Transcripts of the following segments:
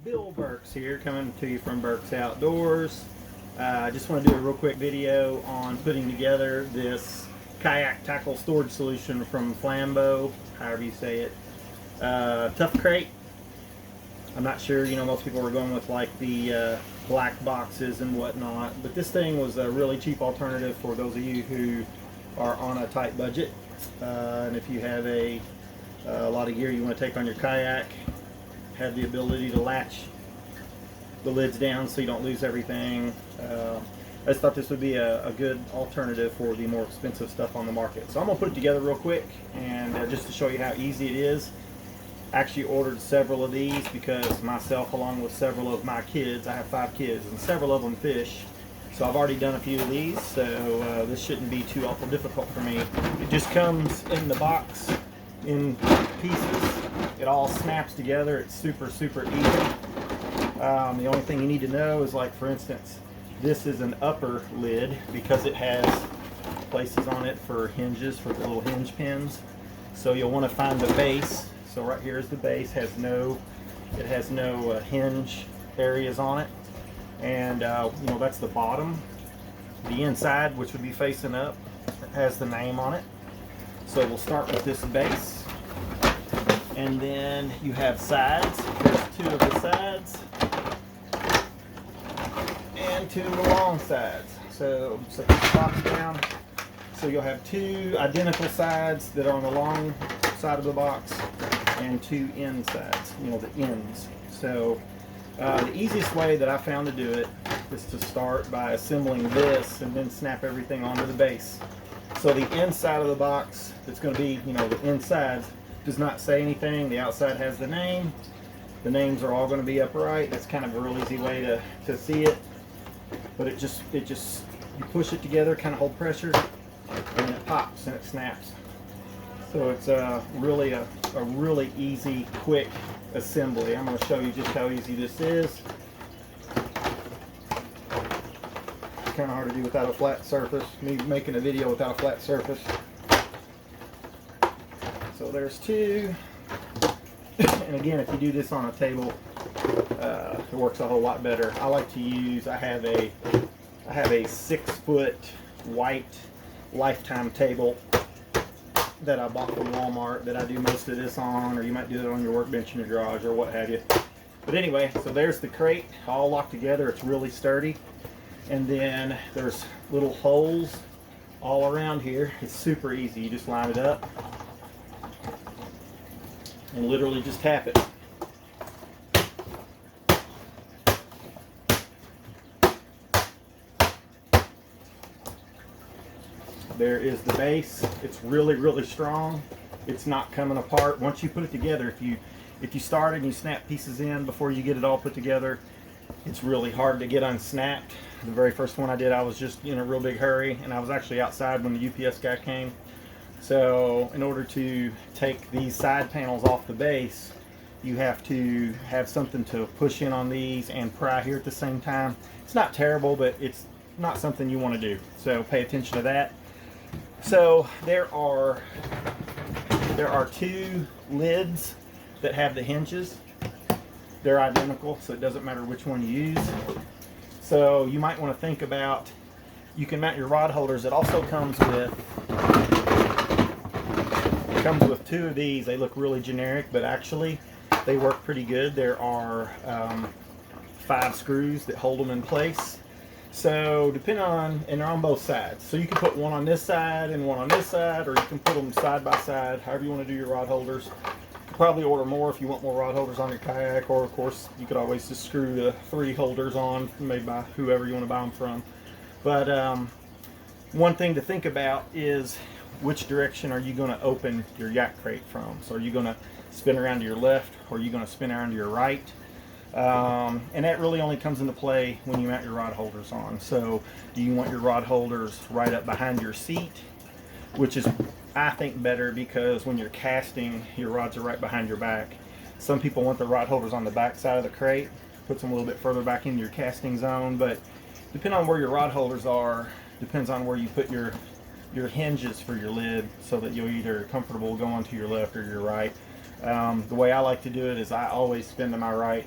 Bill Burks here, coming to you from Burks Outdoors. I just want to do a real quick video on putting together this kayak tackle storage solution from Flambeau, however you say it. Tough crate. I'm not sure, most people were going with like the black boxes and whatnot, but this thing was a really cheap alternative for those of you who are on a tight budget. And if you have a lot of gear you want to take on your kayak, have the ability to latch the lids down so you don't lose everything. I just thought this would be a good alternative for the more expensive stuff on the market. So I'm going to put it together real quick, and just to show you how easy it is. I actually ordered several of these because myself, along with several of my kids, I have 5 kids, and several of them fish. So I've already done a few of these, so this shouldn't be too awful difficult for me. It just comes in the box in pieces. It all snaps together. It's super easy. The only thing you need to know is, like, for instance, this is an upper lid because it has places on it for hinges, for the little hinge pins. So you'll want to find the base. So right here is the base. It has no hinge areas on it, and that's the bottom. The inside, which would be facing up, has the name on it. So we'll start with this base. And then you have sides. There's 2 of the sides and 2 of the long sides. So set this box down. So you'll have 2 identical sides that are on the long side of the box and 2 end sides, the ends. So the easiest way that I found to do it is to start by assembling this and then snap everything onto the base. So the inside of the box, that's going to be, the inside, does not say anything. The outside has the name. The names are all going to be upright. That's kind of a real easy way to see it. But it just you push it together, kind of hold pressure, and it pops and it snaps. So it's really a really easy, quick assembly. I'm going to show you just how easy this is. It's kind of hard to do without a flat surface. Me making a video without a flat surface. So there's 2, and again, if you do this on a table, it works a whole lot better. I like to use, I have a 6-foot white Lifetime table that I bought from Walmart that I do most of this on, or you might do it on your workbench in your garage or what have you. But anyway, so there's the crate all locked together. It's really sturdy, and then there's little holes all around here. It's super easy. You just line it up and literally just tap it. There is the base. It's really strong. It's not coming apart once you put it together. If you start and you snap pieces in before you get it all put together, it's really hard to get unsnapped. The very first one I did, I was just in a real big hurry, and I was actually outside when the UPS guy came. So in order to take these side panels off the base, you have to have something to push in on these and pry here at the same time. It's not terrible, but it's not something you want to do. So pay attention to that. So there are 2 lids that have the hinges. They're identical, so it doesn't matter which one you use. So you might want to think about, you can mount your rod holders. It also comes with 2 of these. They look really generic, but actually they work pretty good. There are 5 screws that hold them in place. So depending on, and they're on both sides. So you can put one on this side and one on this side, or you can put them side by side, however you want to do your rod holders. You could probably order more if you want more rod holders on your kayak, or of course you could always just screw the 3 holders on, made by whoever you want to buy them from. But one thing to think about is, which direction are you going to open your yak crate from? So are you going to spin around to your left, or are you going to spin around to your right? And that really only comes into play when you mount your rod holders on. So do you want your rod holders right up behind your seat, which is, I think, better, because when you're casting, your rods are right behind your back. Some people want the rod holders on the back side of the crate, puts them a little bit further back into your casting zone. But depending on where your rod holders are, depends on where you put your hinges for your lid, so that you're either comfortable going to your left or your right. The way I like to do it is I always spin to my right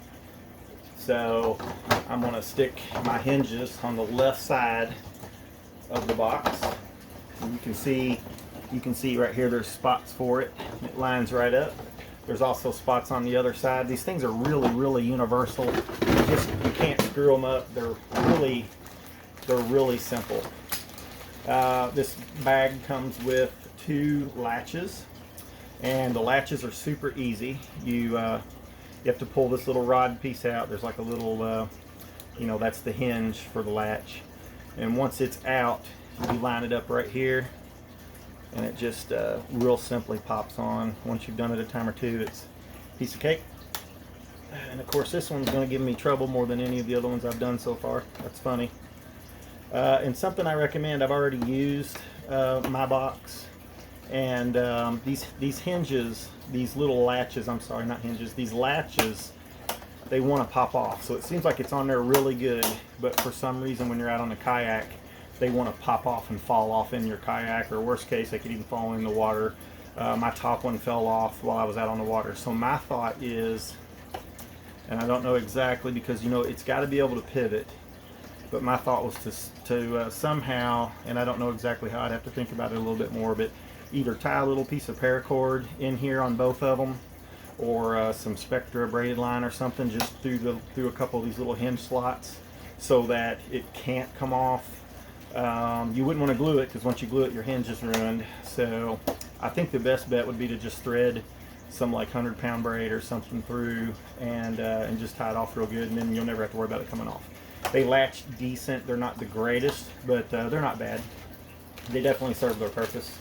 So I'm going to stick my hinges on the left side of the box. And you can see right here there's spots for it. It lines right up. There's also spots on the other side. These things are really universal. You can't screw them up. They're really simple. This bag comes with 2 latches, and the latches are super easy. You have to pull this little rod piece out. There's like a little, that's the hinge for the latch. And once it's out, you line it up right here, and it just real simply pops on. Once you've done it a time or two, it's a piece of cake. And of course, this one's going to give me trouble more than any of the other ones I've done so far. That's funny. And something I recommend, I've already used my box, and these hinges, these little latches, I'm sorry, not hinges, these latches, they want to pop off. So it seems like it's on there really good, but for some reason when you're out on a kayak, they want to pop off and fall off in your kayak, or worst case, they could even fall in the water. My top one fell off while I was out on the water. So my thought is, and I don't know exactly because it's got to be able to pivot, but my thought was to somehow, and I don't know exactly how, I'd have to think about it a little bit more, but either tie a little piece of paracord in here on both of them, or some Spectra braided line or something just through a couple of these little hinge slots so that it can't come off. You wouldn't want to glue it, because once you glue it, your hinge is ruined. So I think the best bet would be to just thread some like 100-pound braid or something through, and just tie it off real good, and then you'll never have to worry about it coming off. They latch decent. They're not the greatest, but they're not bad. They definitely serve their purpose.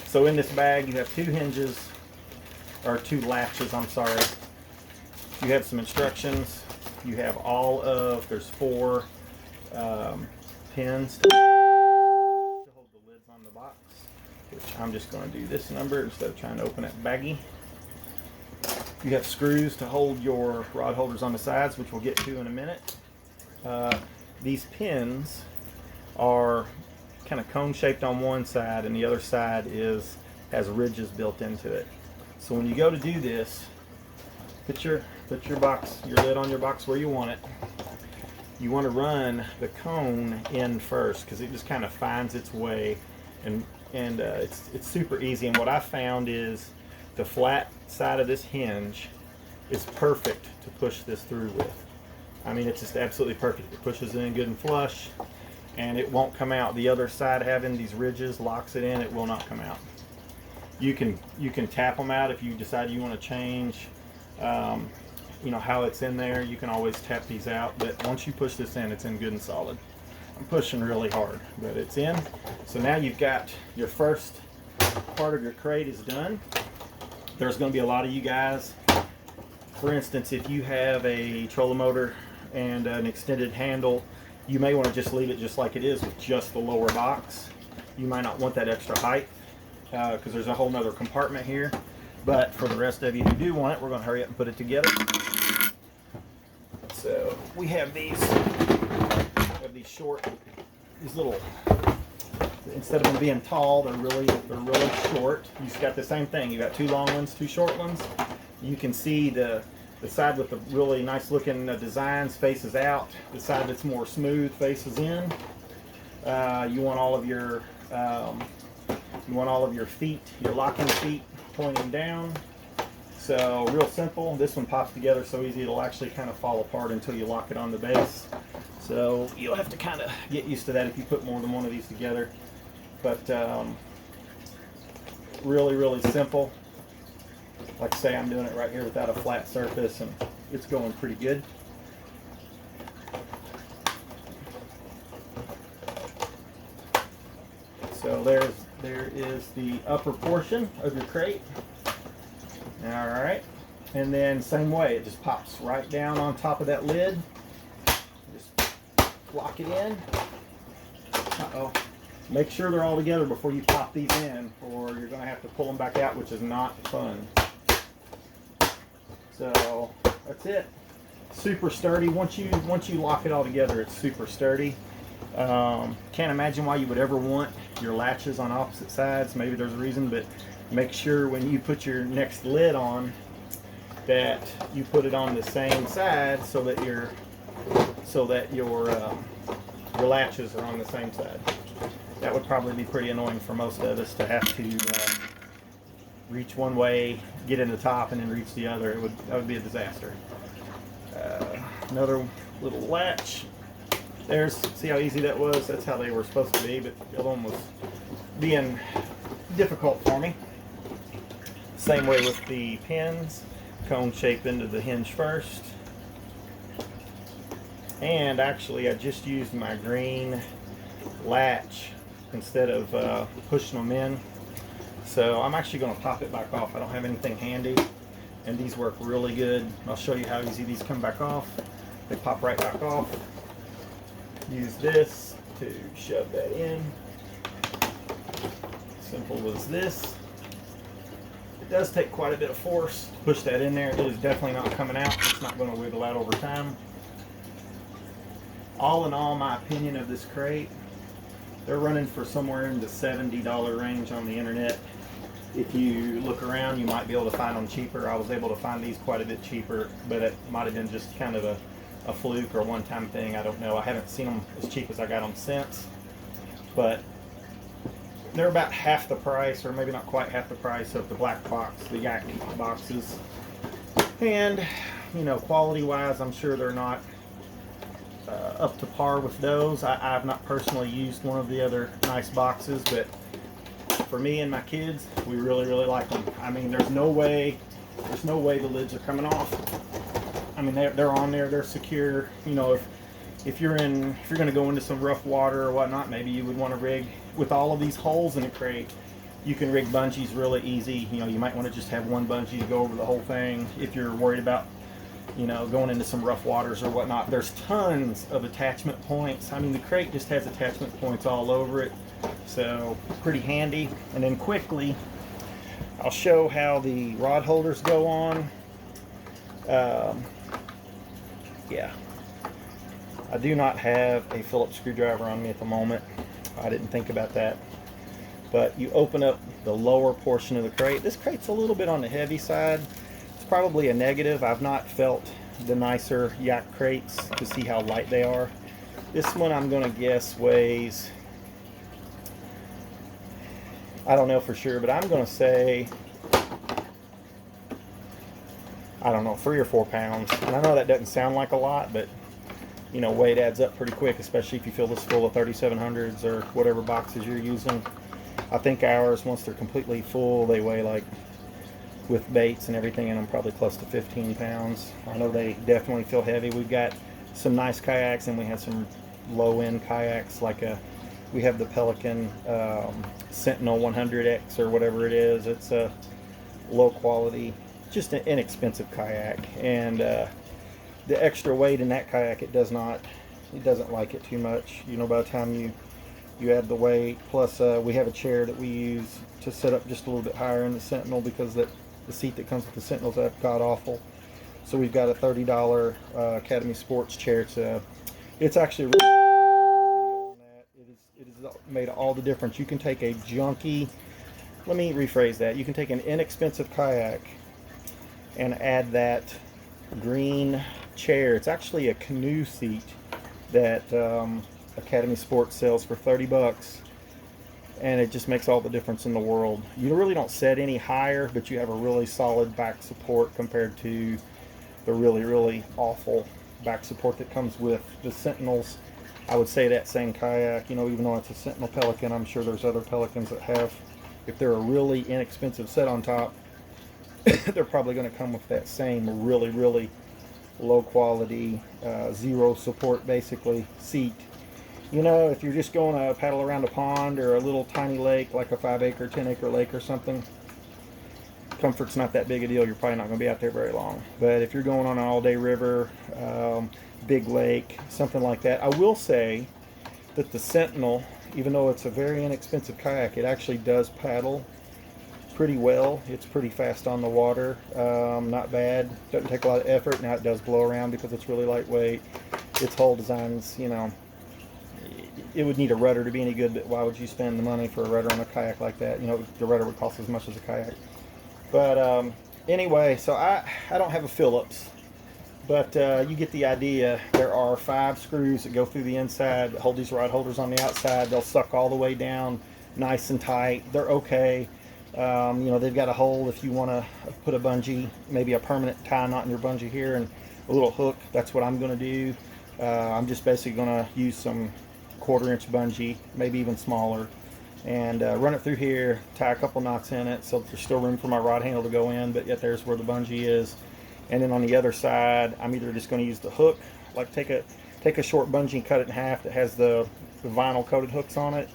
So in this bag, you have 2 hinges, or 2 latches, I'm sorry. You have some instructions. You have there's 4 pins to hold the lids on the box, which I'm just going to do this number instead of trying to open it baggy. You have screws to hold your rod holders on the sides, which we'll get to in a minute. These pins are kind of cone shaped on one side, and the other side has ridges built into it. So when you go to do this, put your lid on your box where you want it. You want to run the cone in first, because it just kind of finds its way, and it's super easy. And what I found is the flat side of this hinge is perfect to push this through with. I mean, it's just absolutely perfect. It pushes in good and flush, and it won't come out. The other side, having these ridges, locks it in. It will not come out. You can tap them out if you decide you want to change how it's in there. You can always tap these out, but once you push this in, it's in good and solid. I'm pushing really hard, but it's in. So now you've got your first part of your crate is done. There's going to be a lot of you guys, for instance, if you have a trolling motor and an extended handle, you may want to just leave it just like it is with just the lower box. You might not want that extra height, because there's a whole nother compartment here. But for the rest of you who do want it, we're going to hurry up and put it together. So we have these short, these little, instead of them being tall, they're really short. You just got the same thing. You got 2 long ones, 2 short ones. You can see the side with the really nice looking designs faces out. The side that's more smooth faces in. You want all of your feet, your locking feet, pointing down. So real simple. This one pops together so easy it'll actually kind of fall apart until you lock it on the base. So you'll have to kind of get used to that if you put more than one of these together. But really simple. Like I say, I'm doing it right here without a flat surface, and it's going pretty good. So there is the upper portion of your crate. All right, and then same way, it just pops right down on top of that lid. Just lock it in. Uh-oh. Make sure they're all together before you pop these in, or you're going to have to pull them back out, which is not fun. So that's it. Super sturdy. Once you lock it all together, it's super sturdy. Can't imagine why you would ever want your latches on opposite sides. Maybe there's a reason, but make sure when you put your next lid on that you put it on the same side so that so that your latches are on the same side. That would probably be pretty annoying for most of us to have to reach one way, get in the top, and then reach the other. That would be a disaster. Another little latch. See how easy that was? That's how they were supposed to be, but the other one was being difficult for me. Same way with the pins. Cone shape into the hinge first. And actually I just used my green latch instead of pushing them in. So I'm actually going to pop it back off. I don't have anything handy, and these work really good. I'll show you how easy these come back off. They pop right back off. Use this to shove that in. Simple as this. It does take quite a bit of force to push that in there. It is definitely not coming out. It's not going to wiggle out over time. All in all, my opinion of this crate, they're running for somewhere in the $70 range on the internet. If you look around, you might be able to find them cheaper. I was able to find these quite a bit cheaper, but it might have been just kind of a fluke or one-time thing. I don't know. I haven't seen them as cheap as I got them since, but they're about half the price, or maybe not quite half the price of the black box, the Yak boxes. And, you know, quality-wise, I'm sure they're not up to par with those. I've not personally used one of the other nice boxes, but for me and my kids, we really like them. I mean, there's no way the lids are coming off. I mean, they're on there, they're secure. You know, if you're going to go into some rough water or whatnot, maybe you would want to rig with all of these holes in a crate. You can rig bungees really easy. You know, you might want to just have one bungee to go over the whole thing if you're worried about, you know, going into some rough waters or whatnot. There's tons of attachment points. I mean, the crate just has attachment points all over it, so pretty handy. And then quickly, I'll show how the rod holders go on. Yeah, I do not have a Phillips screwdriver on me at the moment. I didn't think about that. But you open up the lower portion of the crate. This crate's a little bit on the heavy side. It's probably a negative. I've not felt the nicer Yak crates to see how light they are. This one I'm going to guess weighs, I don't know for sure, but I'm going to say, I don't know, 3 or 4 pounds. And I know that doesn't sound like a lot, but you know, weight adds up pretty quick, especially if you fill this full of 3700s or whatever boxes you're using. I think ours, once they're completely full, they weigh, like, with baits and everything in them, probably close to 15 pounds. I know they definitely feel heavy. We've got some nice kayaks, and we have some low-end kayaks, like we have the Pelican Sentinel 100X or whatever it is. It's a low-quality, just an inexpensive kayak, and the extra weight in that kayak, it doesn't like it too much. You know, by the time you add the weight, plus we have a chair that we use to set up just a little bit higher in the Sentinel, because the seat that comes with the Sentinel's god awful. So we've got a $30 Academy Sports chair. It's actually really on that. It has made all the difference. You can take a junky, let me rephrase that. You can take an inexpensive kayak and add that green chair. It's actually a canoe seat that Academy Sports sells for 30 bucks, and it just makes all the difference in the world. You really don't set any higher, but you have a really solid back support compared to the really awful back support that comes with the Sentinels. I would say that same kayak, you know, even though it's a Sentinel Pelican, I'm sure there's other Pelicans that have, if they're a really inexpensive set on top, they're probably going to come with that same really low quality, zero support basically seat. You know, if you're just going to paddle around a pond or a little tiny lake, like a 5-acre, 10-acre lake or something, comfort's not that big a deal. You're probably not going to be out there very long. But if you're going on an all-day river, big lake, something like that, I will say that the Sentinel, even though it's a very inexpensive kayak, it actually does paddle pretty well. It's pretty fast on the water, not bad, doesn't take a lot of effort. Now it does blow around because it's really lightweight. Its whole design's, you know, it would need a rudder to be any good, but why would you spend the money for a rudder on a kayak like that? You know, the rudder would cost as much as a kayak. But anyway, so I don't have a Phillips, But you get the idea. There are 5 screws that go through the inside that hold these rod holders on the outside. They'll suck all the way down nice and tight. They're okay. You know, they've got a hole if you want to put a bungee, maybe a permanent tie knot in your bungee here, and a little hook. That's what I'm going to do. I'm just basically going to use some 1/4-inch bungee, maybe even smaller, and run it through here, tie a couple knots in it so there's still room for my rod handle to go in, but yet there's where the bungee is. And then on the other side, I'm either just going to use the hook, like take a short bungee and cut it in half that has the vinyl coated hooks on it,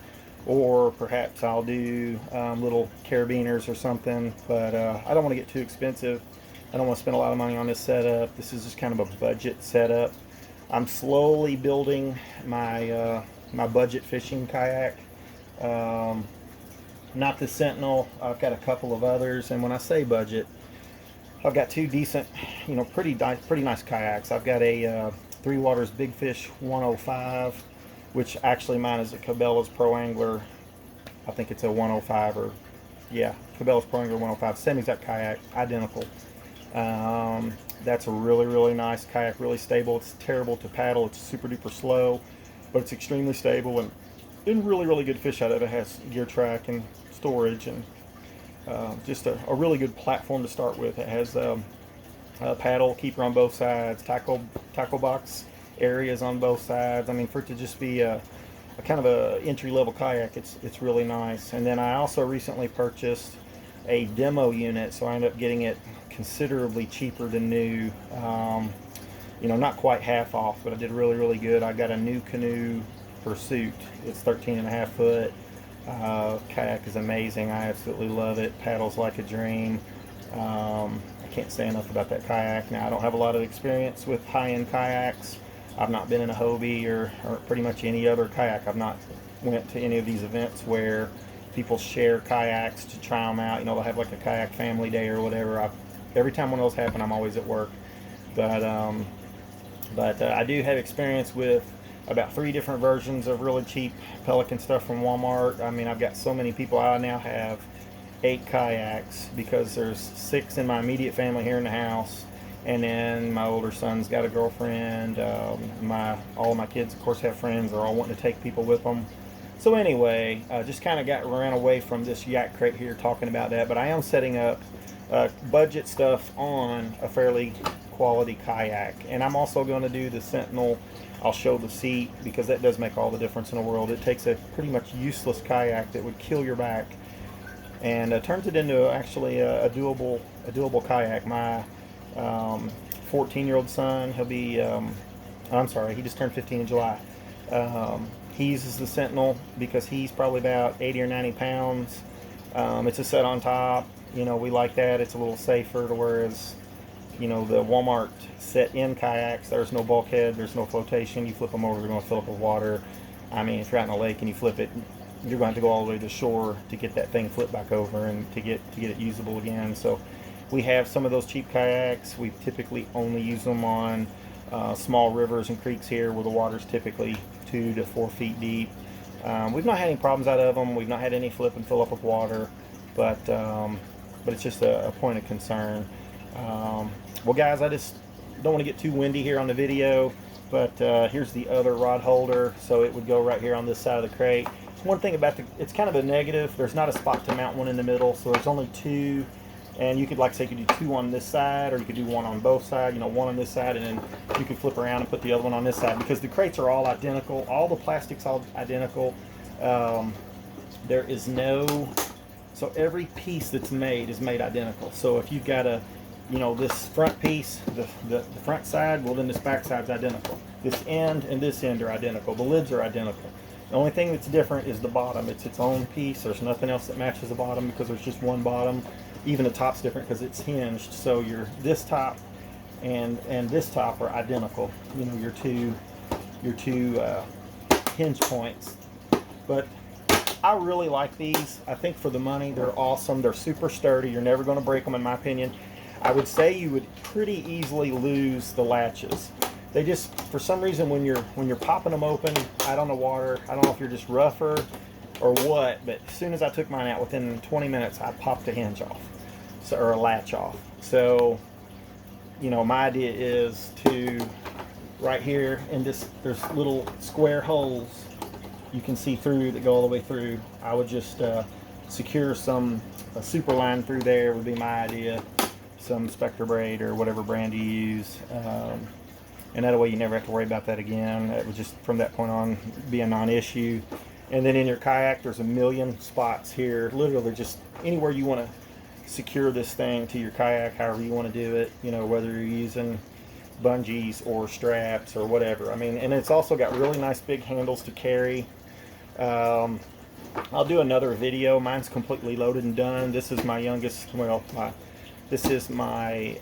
or perhaps I'll do little carabiners or something. But I don't want to get too expensive. I don't want to spend a lot of money on this setup. This is just kind of a budget setup. I'm slowly building my my budget fishing kayak. Not the Sentinel. I've got a couple of others, and when I say budget, I've got 2 decent, you know, pretty nice kayaks. I've got a Three Waters Big Fish 105, which actually mine is a Cabela's Pro Angler. I think it's a 105, or yeah, Cabela's Pro Angler 105. Same exact kayak, identical. That's a really nice kayak, really stable. It's terrible to paddle. It's super duper slow, but it's extremely stable and really good fish out of it. It has gear track and storage, and just a really good platform to start with. It has a paddle keeper on both sides, tackle box areas on both sides. I mean, for it to just be a kind of a entry-level kayak, it's really nice. And then I also recently purchased a demo unit, so I ended up getting it considerably cheaper than new. You know, not quite half off, but I did really good. I got a new canoe Pursuit. It's 13.5 foot. Kayak is amazing. I absolutely love it. Paddles like a dream. I can't say enough about that kayak. Now, I don't have a lot of experience with high-end kayaks. I've not been in a Hobie or pretty much any other kayak. I've not went to any of these events where people share kayaks to try them out. You know, they'll have like a kayak family day or whatever. Every time one of those happen, I'm always at work. But I do have experience with about 3 different versions of really cheap Pelican stuff from Walmart. I mean, I've got so many people. I now have 8 kayaks because there's 6 in my immediate family here in the house, and then my older son's got a girlfriend. All of my kids, of course, have friends. They're all wanting to take people with them. So anyway, just kind of ran away from this yak crate here talking about that, but I am setting up budget stuff on a fairly quality kayak, and I'm also going to do the Sentinel. I'll show the seat because that does make all the difference in the world. It takes a pretty much useless kayak that would kill your back and turns it into actually a doable kayak. My 14-year-old son, he'll be I'm sorry, he just turned 15 in July. He uses the Sentinel because he's probably about 80 or 90 pounds. It's a set on top. You know, we like that. It's a little safer, to whereas, you know, the Walmart set-in kayaks, there's no bulkhead, there's no flotation. You flip them over, they're going to fill up with water. I mean, if you're out in a lake and you flip it, you're going to have to go all the way to the shore to get that thing flipped back over and to get it usable again. So we have some of those cheap kayaks. We typically only use them on small rivers and creeks here where the water's typically 2 to 4 feet deep. We've not had any problems out of them. We've not had any flip and fill up with water, but it's just a point of concern. Well, guys, I just don't want to get too windy here on the video, but here's the other rod holder, so it would go right here on this side of the crate. One thing about it's kind of a negative, there's not a spot to mount one in the middle, so there's only 2, and you could, like, say, you could do 2 on this side, or you could do 1 on both sides, you know, 1 on this side, and then you could flip around and put the other one on this side, because the crates are all identical, all the plastic's all identical. There is no, so every piece that's made is made identical. So if you've got a, you know, this front piece, the front side, well, then this back side's identical. This end and this end are identical. The lids are identical. The only thing that's different is the bottom. It's its own piece. There's nothing else that matches the bottom because there's just one bottom. Even the top's different because it's hinged. So this top and this top are identical. You know, your two hinge points. But I really like these. I think for the money, they're awesome. They're super sturdy. You're never going to break them, in my opinion. I would say you would pretty easily lose the latches. They just, for some reason, when you're popping them open out on the water, I don't know if you're just rougher or what, but as soon as I took mine out, within 20 minutes, I popped a hinge off, or a latch off. So you know, my idea is to, right here in this, there's little square holes you can see through that go all the way through. I would just secure a super line through there would be my idea. Some Spectre braid or whatever brand you use. And that way you never have to worry about that again. It would just, from that point on, be a non-issue. And then in your kayak, there's a million spots here. Literally just anywhere you want to secure this thing to your kayak, however you want to do it, you know, whether you're using bungees or straps or whatever. I mean, and it's also got really nice big handles to carry. I'll do another video. Mine's completely loaded and done. This is my youngest, well, this is my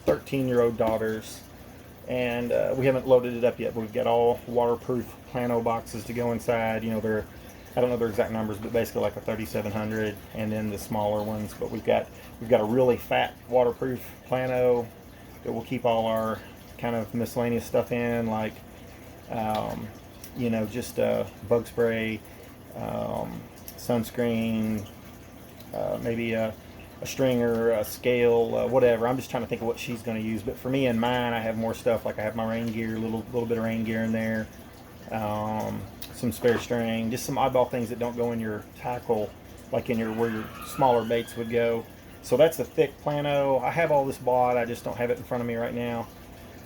13-year-old daughter's, and we haven't loaded it up yet, but we've got all waterproof plano boxes to go inside. You know, they're, I don't know their exact numbers, but basically like a 3700, and then the smaller ones. But we've got a really fat waterproof plano that will keep all our kind of miscellaneous stuff in, like you know, just bug spray, sunscreen, maybe a stringer, a scale, whatever. I'm just trying to think of what she's going to use. But for me and mine, I have more stuff. Like I have my rain gear, little bit of rain gear in there, some spare string, just some oddball things that don't go in your tackle, like in where your smaller baits would go. So that's a thick plano. I have all this bought. I just don't have it in front of me right now.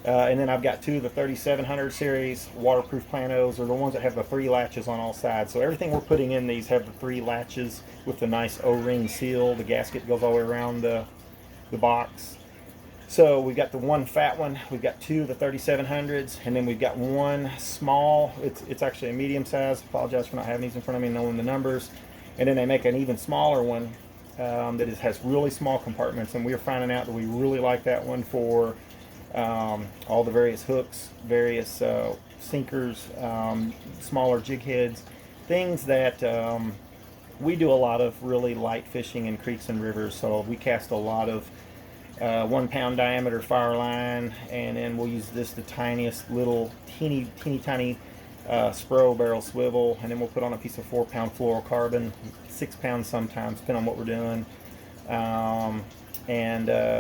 And then I've got two of the 3700 series waterproof planos, or the ones that have the 3 latches on all sides. So everything we're putting in these have the 3 latches with the nice O-ring seal. The gasket goes all the way around the box. So we've got the one fat one, we've got 2 of the 3700s, and then we've got one small. It's actually a medium size. Apologize for not having these in front of me, knowing the numbers. And then they make an even smaller one that has really small compartments, and we're finding out that we really like that one for all the various hooks, various sinkers, smaller jig heads, things that we do a lot of really light fishing in creeks and rivers. So we cast a lot of 1 pound diameter fire line, and then we'll use the tiniest little teeny tiny Spro barrel swivel, and then we'll put on a piece of 4 pound fluorocarbon, 6 pounds sometimes, depending on what we're doing.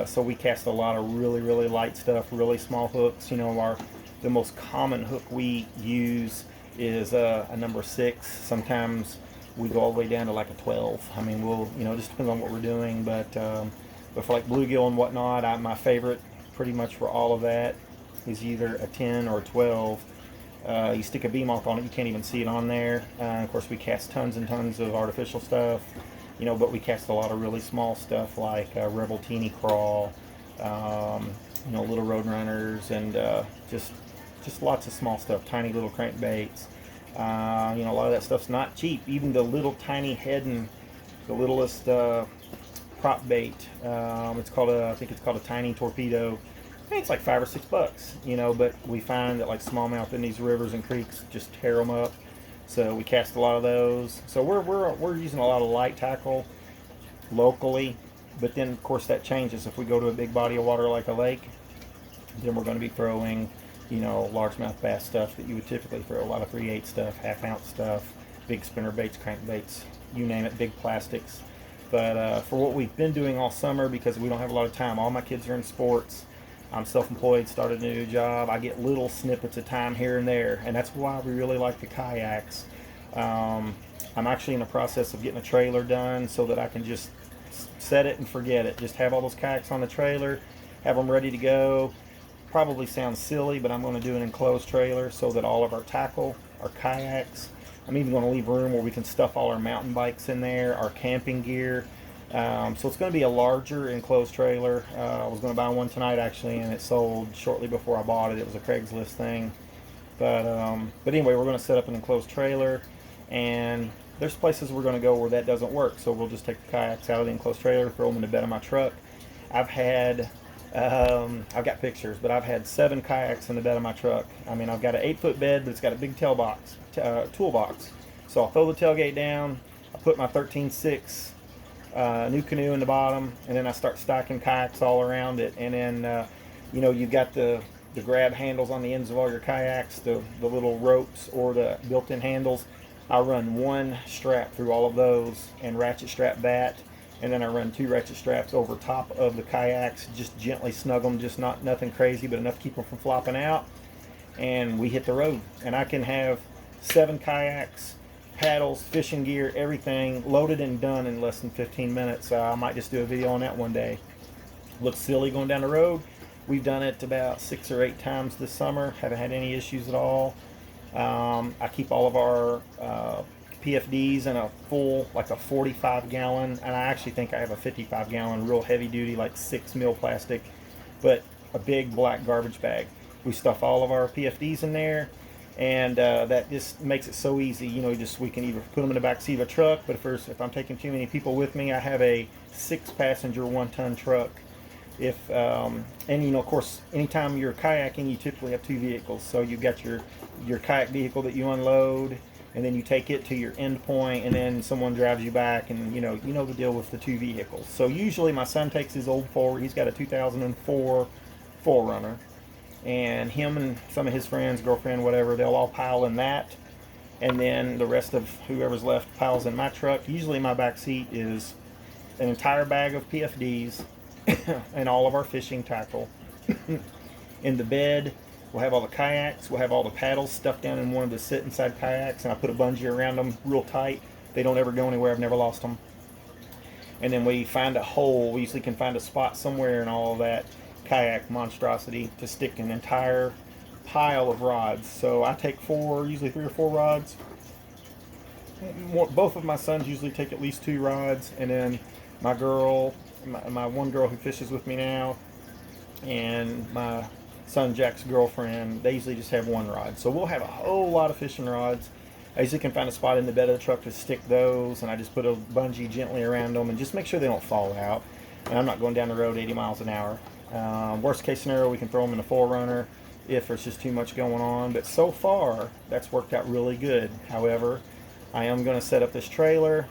So we cast a lot of really light stuff, really small hooks. You know, the most common hook we use is a number 6. Sometimes we go all the way down to like a 12. I mean, you know, it just depends on what we're doing. But for like bluegill and whatnot, my favorite pretty much for all of that is either a 10 or a 12. You stick a beam off on it, you can't even see it on there. Of course, we cast tons and tons of artificial stuff. You know, but we cast a lot of really small stuff like Rebel Teeny Crawl, you know, little Roadrunners, and just lots of small stuff, tiny little crankbaits. You know, a lot of that stuff's not cheap. Even the little tiny head and the littlest prop bait, it's called I think it's called a tiny torpedo. I think it's like $5 or $6, you know, but we find that like smallmouth in these rivers and creeks just tear them up. So we cast a lot of those. So we're using a lot of light tackle locally, but then of course that changes if we go to a big body of water like a lake. Then we're going to be throwing, you know, largemouth bass stuff that you would typically throw. A lot of 3/8 stuff, half-ounce stuff, big spinner baits, crankbaits, you name it, big plastics. But for what we've been doing all summer, because we don't have a lot of time, all my kids are in sports. I'm self-employed, started a new job. I get little snippets of time here and there, and that's why we really like the kayaks. I'm actually in the process of getting a trailer done so that I can just set it and forget it. Just have all those kayaks on the trailer, have them ready to go. Probably sounds silly, but I'm going to do an enclosed trailer so that all of our tackle, our kayaks, I'm even going to leave room where we can stuff all our mountain bikes in there, our camping gear. So it's going to be a larger enclosed trailer. I was going to buy one tonight actually, and it sold shortly before I bought it. It was a Craigslist thing. But anyway, we're going to set up an enclosed trailer, and there's places we're going to go where that doesn't work. So we'll just take the kayaks out of the enclosed trailer, throw them in the bed of my truck. I've got pictures, but I've had 7 kayaks in the bed of my truck. I mean, I've got an 8-foot bed, but it's got a big toolbox. So I'll throw the tailgate down. I put my 13.6 new canoe in the bottom, and then I start stacking kayaks all around it. And then you know, you've got the grab handles on the ends of all your kayaks, the little ropes or the built-in handles. I run one strap through all of those and ratchet strap that, and then I run 2 ratchet straps over top of the kayaks, just gently snug them, just nothing crazy, but enough to keep them from flopping out. And we hit the road, and I can have 7 kayaks, paddles, fishing gear, everything loaded and done in less than 15 minutes. I might just do a video on that one day. Looks silly going down the road. We've done it about 6 or 8 times this summer. Haven't had any issues at all. I keep all of our PFDs in a full, like a 45 gallon, and I actually think I have a 55 gallon real heavy duty, like 6 mil plastic, but a big black garbage bag. We stuff all of our PFDs in there, and that just makes it so easy. You know, we can either put them in the back seat of a truck, but if I'm taking too many people with me, I have a 6-passenger 1-ton truck. And you know, of course, anytime you're kayaking, you typically have 2 vehicles. So you've got your kayak vehicle that you unload, and then you take it to your end point, and then someone drives you back, and you know the deal with the 2 vehicles. So usually my son takes his old Forward. He's got a 2004 4Runner, and him and some of his friends, girlfriend, whatever, they'll all pile in that, and then the rest of whoever's left piles in my truck. Usually my back seat is an entire bag of PFDs and all of our fishing tackle. In the bed, we'll have all the kayaks, we'll have all the paddles stuffed down in one of the sit inside kayaks, and I put a bungee around them real tight. They don't ever go anywhere. I've never lost them. And then we find a hole. We usually can find a spot somewhere in all of that kayak monstrosity to stick an entire pile of rods. So I take usually 3 or 4 rods. Both of my sons usually take at least 2 rods, and then my one girl who fishes with me now, and my son Jack's girlfriend, they usually just have 1 rod. So we'll have a whole lot of fishing rods. I usually can find a spot in the bed of the truck to stick those, and I just put a bungee gently around them and just make sure they don't fall out. And I'm not going down the road 80 miles an hour. Worst case scenario, we can throw them in a 4Runner if there's just too much going on. But so far, that's worked out really good. However, I am going to set up this trailer.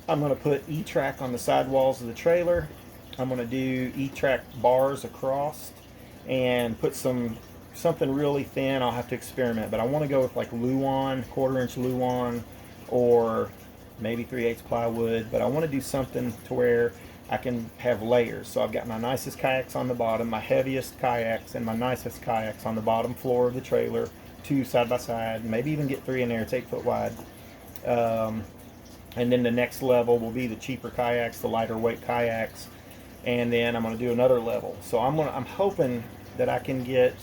I'm going to put E-track on the sidewalls of the trailer. I'm going to do E-track bars across and put something really thin. I'll have to experiment, but I want to go with like Luan, 1/4-inch Luan, or maybe 3/8 plywood. But I want to do something to where I can have layers. So I've got my nicest kayaks on the bottom, my heaviest kayaks, and my nicest kayaks on the bottom floor of the trailer, 2 side by side, maybe even get 3 in there. It's 8 foot wide. And then the next level will be the cheaper kayaks, the lighter weight kayaks, and then I'm going to do another level. So I'm hoping that I can get,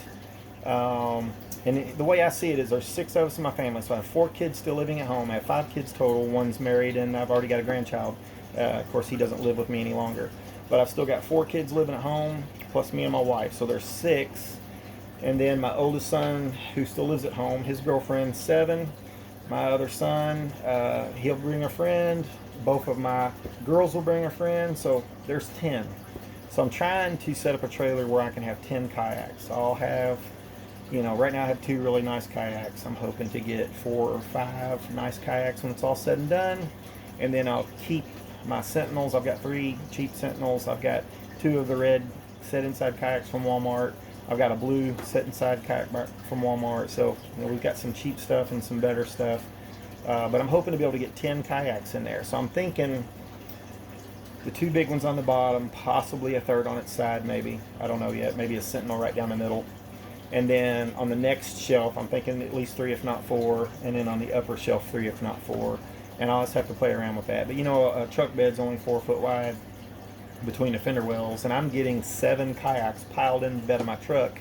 and the way I see it is there's 6 of us in my family, so I have 4 kids still living at home. I have 5 kids total. One's married, and I've already got a grandchild. Of course, he doesn't live with me any longer, but I've still got 4 kids living at home, plus me and my wife, so there's 6. And then my oldest son, who still lives at home, his girlfriend's 7. My other son, he'll bring a friend. Both of my girls will bring a friend, so there's 10. So I'm trying to set up a trailer where I can have 10 kayaks. I'll have, right now I have 2 really nice kayaks. I'm hoping to get 4 or 5 nice kayaks when it's all said and done. And then I'll keep my Sentinels. I've got 3 cheap Sentinels. I've got 2 of the red set inside kayaks from Walmart. I've got a blue set inside kayak from Walmart. So we've got some cheap stuff and some better stuff. But I'm hoping to be able to get 10 kayaks in there. So I'm thinking the 2 big ones on the bottom, possibly a third on its side, maybe. I don't know yet. Maybe a Sentinel right down the middle. And then on the next shelf, I'm thinking at least 3, if not 4. And then on the upper shelf, 3, if not 4. And I'll just have to play around with that. But a truck bed's only 4 foot wide between the fender wells, and I'm getting 7 kayaks piled in the bed of my truck.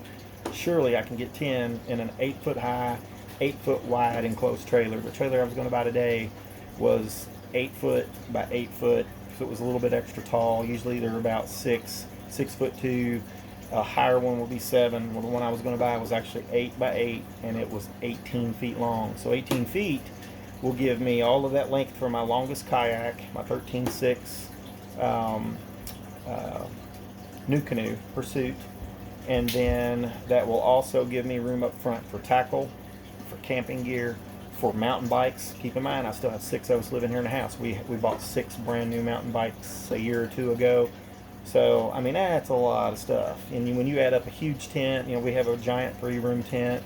Surely I can get 10 in an 8 foot high, 8 foot wide enclosed trailer. The trailer I was going to buy today was 8 foot by 8 foot, so it was a little bit extra tall. Usually they're about 6 foot 2. A higher one will be 7. Well, the one I was going to buy was actually 8 by 8, and it was 18 feet long. So 18 feet will give me all of that length for my longest kayak, my 13.6 New Canoe Pursuit, and then that will also give me room up front for tackle, for camping gear, for mountain bikes. Keep in mind, I still have 6 of us living here in the house. We bought 6 brand new mountain bikes a year or 2 ago. So I mean, that's a lot of stuff. And when you add up a huge tent, we have a giant 3-room tent,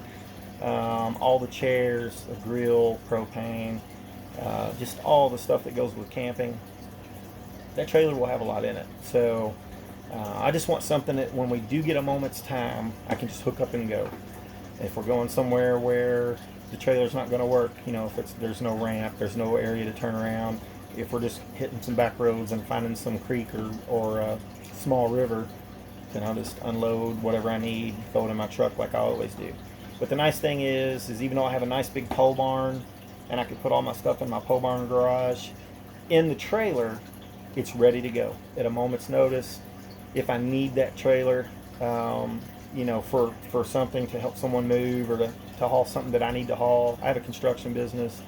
all the chairs, a grill, propane, just all the stuff that goes with camping. that trailer will have a lot in it. So I just want something that when we do get a moment's time, I can just hook up and go. If we're going somewhere where the trailer's not going to work, you know, if there's no ramp, there's no area to turn around, if we're just hitting some back roads and finding some creek or a small river, then I'll just unload whatever I need, throw it in my truck like I always do. But the nice thing is even though I have a nice big pole barn and I can put all my stuff in my pole barn garage, in the trailer, it's ready to go at a moment's notice. If I need that trailer, you know, for something to help someone move or to haul something that I need to haul. I have a construction business.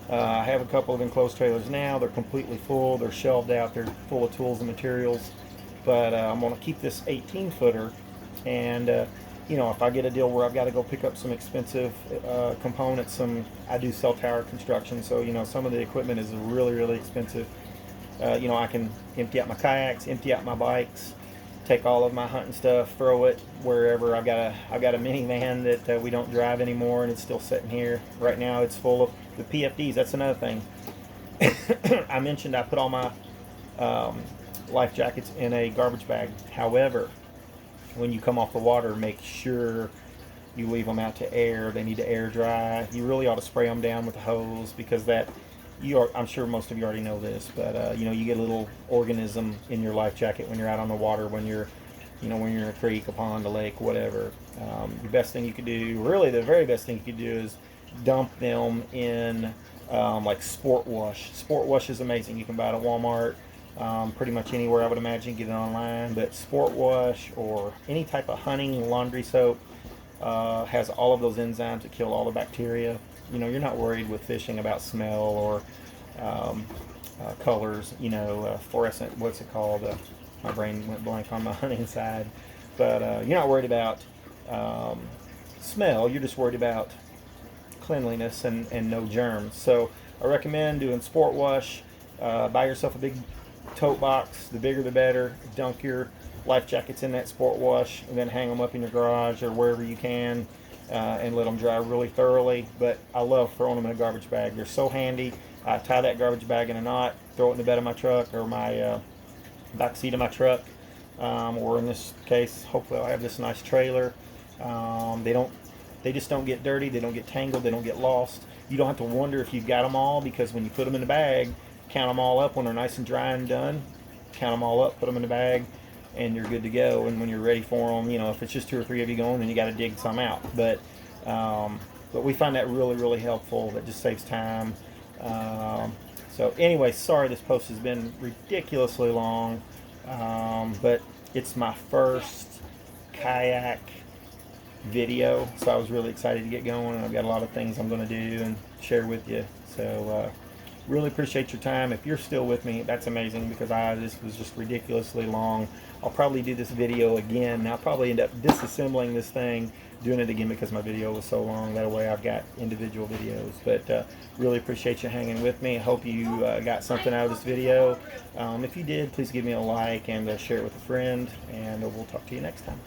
I have a couple of enclosed trailers now. They're completely full. They're shelved out. They're full of tools and materials. But I'm going to keep this 18-footer. And, you know, if I get a deal where I've got to go pick up some expensive components, I do cell tower construction. So, you know, some of the equipment is really, really expensive. You know, I can empty out my kayaks, empty out my bikes, take all of my hunting stuff, throw it wherever. I've got a minivan that we don't drive anymore, and it's still sitting here. Right now, it's full of the PFDs. That's another thing. I mentioned I put all my life jackets in a garbage bag. However, when you come off the water, make sure you leave them out to air. They need to air dry. You really ought to spray them down with a hose, because I'm sure most of you already know this, but you know, you get a little organism in your life jacket when you're out on the water, when you're in a creek, a pond, a lake, whatever. The best thing you could do, really the very best thing you could do, is dump them in like Sport Wash. Sport Wash is amazing. You can buy it at Walmart, pretty much anywhere, I would imagine. Get it online, but Sport Wash or any type of hunting laundry soap has all of those enzymes that kill all the bacteria. You know, you're not worried with fishing about smell or colors, you know, fluorescent, what's it called? My brain went blank on my hunting side. But you're not worried about smell. You're just worried about cleanliness and no germs. So I recommend doing Sport Wash. Buy yourself a big tote box. The bigger the better. Dunk your life jackets in that Sport Wash and then hang them up in your garage or wherever you can. And let them dry really thoroughly. But I love throwing them in a garbage bag. They're so handy. I tie that garbage bag in a knot, throw it in the bed of my truck or my back seat of my truck, or in this case, hopefully I'll have this nice trailer. They just don't get dirty. They don't get tangled. They don't get lost. You don't have to wonder if you've got them all, because when you put them in the bag, count them all up when they're nice and dry and done. Count them all up, put them in the bag, and you're good to go. And when you're ready for them, you know, if it's just 2 or 3 of you going, then you got to dig some out. But we find that really, really helpful. That just saves time. So anyway, sorry this post has been ridiculously long, but it's my first kayak video, so I was really excited to get going, and I've got a lot of things I'm going to do and share with you. So really appreciate your time. If you're still with me, that's amazing, because this was just ridiculously long. I'll probably do this video again. I'll probably end up disassembling this thing, doing it again, because my video was so long. That way I've got individual videos. But really appreciate you hanging with me. I hope you got something out of this video. If you did, please give me a like and share it with a friend, and we'll talk to you next time.